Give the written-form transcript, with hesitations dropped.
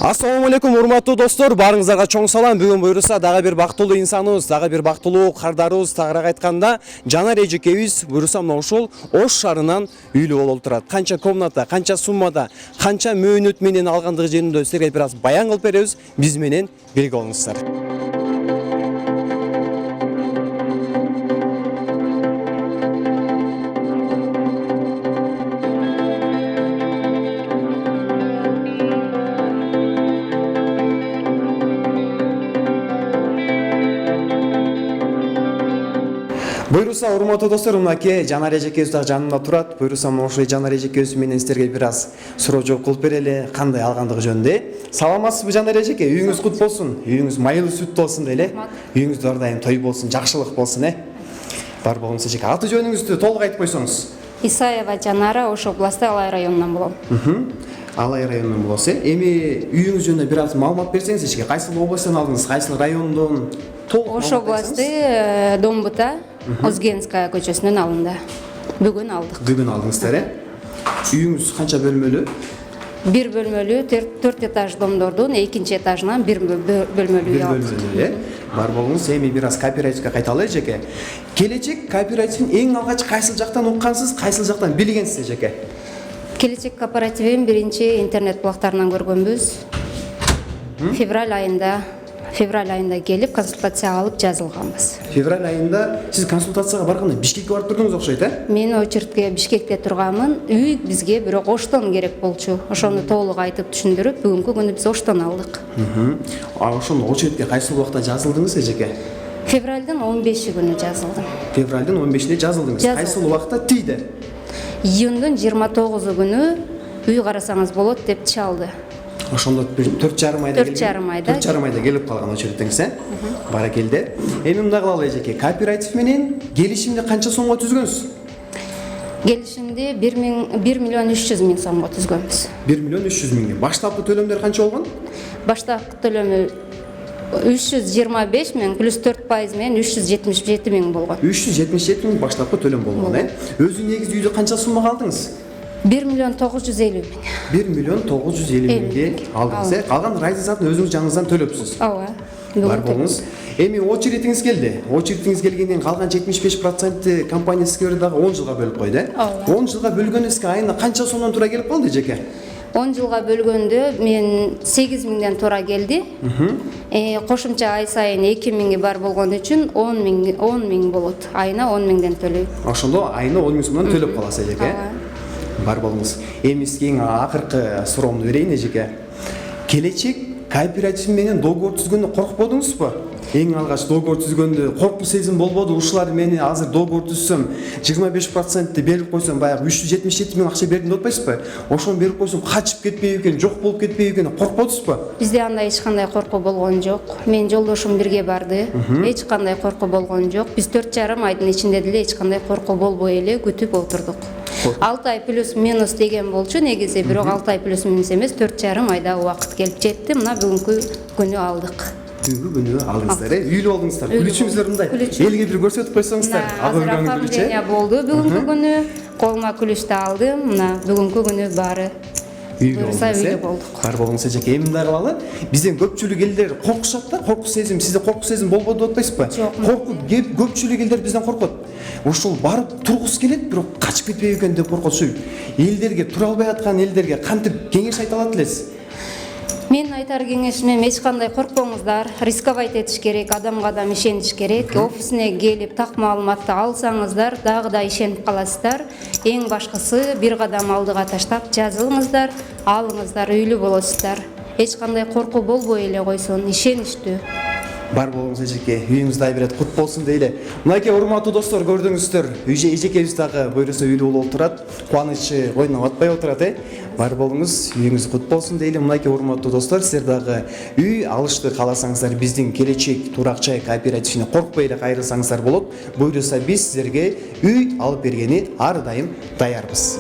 Assalamu алейкум, урматтуу достор, барыңыздарга чоң салам. Бүгүн буйруса дагы бир бактылуу инсаныбыз, дагы бир бактылуу кардарыбыз, тагыраак айтканда Жанар эжекебиз буйруса мына ушул Ош шаарынан үйлүү болуп турат. Канча комната, канча суммада, канча мөөнөт менен алгандыгы жөнүндө силерге бир аз баян кылып беребиз. Биз менен бирге болуңуздар. Буйруса урматтуу достор, мынакей Жанар эжекебиз дагы жанымда турат. Буйруса ошол Жанар эжекебиз менен силерге бир аз суроо жооп кылып берели, кандай алгандыгы жөнүндө. Саламатсызбы Жанар эжеке? Үйүңүз кут болсун. Үйүңүз майылуу сүт болсун деле. Үйүңүздө ар дайым той болсун, жакшылык болсун, Бар болуңуз эжеке. Аты жөнүңүздү толук айтып койсоңуз. Исаева Жанара, Ош областы Алай районунан болом. Алай районунан болосуз, Эми үйүңүз жөнүндө бир аз маалымат берсеңиз эжеке. Кайсыл областтан алдыңыз, кайсыл райондон? Ош областы Домбута, Озгенская көчөсүнөн алынды. Бүгүн алдык. Бүгүн алдыңыздар, Үйүңүз канча бөлмөлүү? Бир бөлмөлүү, 4 этаж домдордун экинчи этажынан бир бөлмөлүү үй алдык. Бар болуңуз, эми бир аз кооперативге кайталы эжеке. Келечек кооперативин эң алгач кайсыл жактан уккансыз, кайсыл жактан билгенсиз эжеке? Келечек кооперативин биринчи интернет блогтарынан көргөнбүз. Февраль айында келип консультация алып жазылганбыз. Февраль айында сиз консультацияга барганда Бишкекке барып турдуңуз окшойт, Мен очередке Бишкекте турганмын. Үй бизге бирок Оштон керек болчу. Ошону толук айтып түшүндүрүп, бүгүнкү күнү биз Оштон алдык. Ошондо очередке кайсыл убакта жазылдыңыз эжеке? Февралдын 15 күнү жазылдым. Февралдын 15-inde жазылдыңыз. Кайсыл убакта тийди? Июндун 29 күнү үй карасаңыз болот деп чалды. Ошондо 4,5 айда келип. 4,5 айда келип калган очередтеңиз, Баракелде. Эми мындай кылалы эжеке. Кооператив менен келишимди канча сомго түзгөнсүз? Келишимди 1 миллион 300 миң сомго түзгөнбүз. 1 миллион 300 миң. Баштапкы төлөмдөр канча болгон? Баштапкы төлөмү 325 миң плюс 4% менен 377 миң болгон. 377 миң баштапкы төлөм болгон, Өзү негизи үйдө канча суммага алдыңыз? 1 миллион 950 миң. 1 миллион 950 миңге алдыңыз, Калган райзы затын өзүңүз жаңыңыздан төлөпсүз. Ооба. Бар болуңуз. Эми очередиңиз келди. Очередиңиз келгенден калган 75% компания сизге дагы 10 жылга бөлүп койду, 10 жылга бөлгөнүңүзгө айына канча сомдон туура келип калды эжеке? 10 жылга бөлгөндө мен 8 миңден туура келди. Кошумча ай сайын 2 миңи бар болгон үчүн 10 миң болот. Айына 10 миңден төлөйм. Ошондо айына 10 миң сомдон төлөп каласыз эжеке. Бар болуңуз. Эми сизге эң акыркы суроомду берейин эжеке. Келечек кооператив менен договор түзгөндө коркподуңузбу? Эң алгач договор түзгөндө коркуу сезим болбоду? Ушулар мени азыр договор түзсөм 25% берип койсом, баягы 377 миң акча бердим деп атпайсызбы? Ошону берип койсом качып кетпейби экен, жок болуп кетпейби экен, коркподуңузбу? Бизде андай эч кандай коркуу болгон жок. Мен жолдошум бирге барды. Эч кандай коркуу болгон жок. Биз 4,5 айдын ичинде деле эч кандай коркуу болбой эле күтүп отурдук. 6 ай плюс минус деген болчу негизи, бирок 6 ай плюс минус эмес, 4,5 айда убакыт келип жетти. Мына бүгүнкү күнү алдык. Бүгүнкү күнү алдыңыздар, Үйлүү болдуңуздар. Күлүчүңүздөр мындай. Элге бир көрсөтүп койсоңуздар. Азыр оформление болду бүгүнкү күнү. Колума күлүчтү алдым. Мына бүгүнкү күнү бары үйлүү болдук. Бар болуңуз эжеке. Эми мындай кылалы. Бизден көпчүлүк элдер коркушат да, коркуу сезим. Сизде коркуу сезим болбоду деп атпайсызбы? Коркуу көпчүлүк элдер бизден коркот. Ушул барып тургус келет, бирок качып кетпейби экен деп коркот. Ушу элдерге, тура албай аткан элдерге кантип кеңеш айта алат элесиз? Мен айтар кеңешим эч кандай коркпоңуздар, рисковать этиш керек, адамга адам ишениш керек. Офисине келип так маалыматты алсаңыздар, дагы да ишенип каласыздар. Эң башкысы бир кадам алдыга таштап жазылыңыздар, алыңыздар, үйлүү болосуздар. Эч кандай коркуу болбой эле койсун, ишеничтүү. Бар болуңуз эжеке, үйүңүз дагы бир кут болсун дейли. Мынакей урматтуу достор, көрдүңүздөр, эжекебиз дагы буйруса үйлүү болуп турат. Кубанычы койнуна батпай отурат, Бар болуңуз, үйүңүз кут болсун дейли. Мынакей урматтуу достор, силер дагы үй алышты кааласаңыздар, биздин Келечек Турак Жай кооперативине коркпой эле кайрылсаңыздар болот. Буйруса биз силерге үй алып бергени ар дайым даярбыз.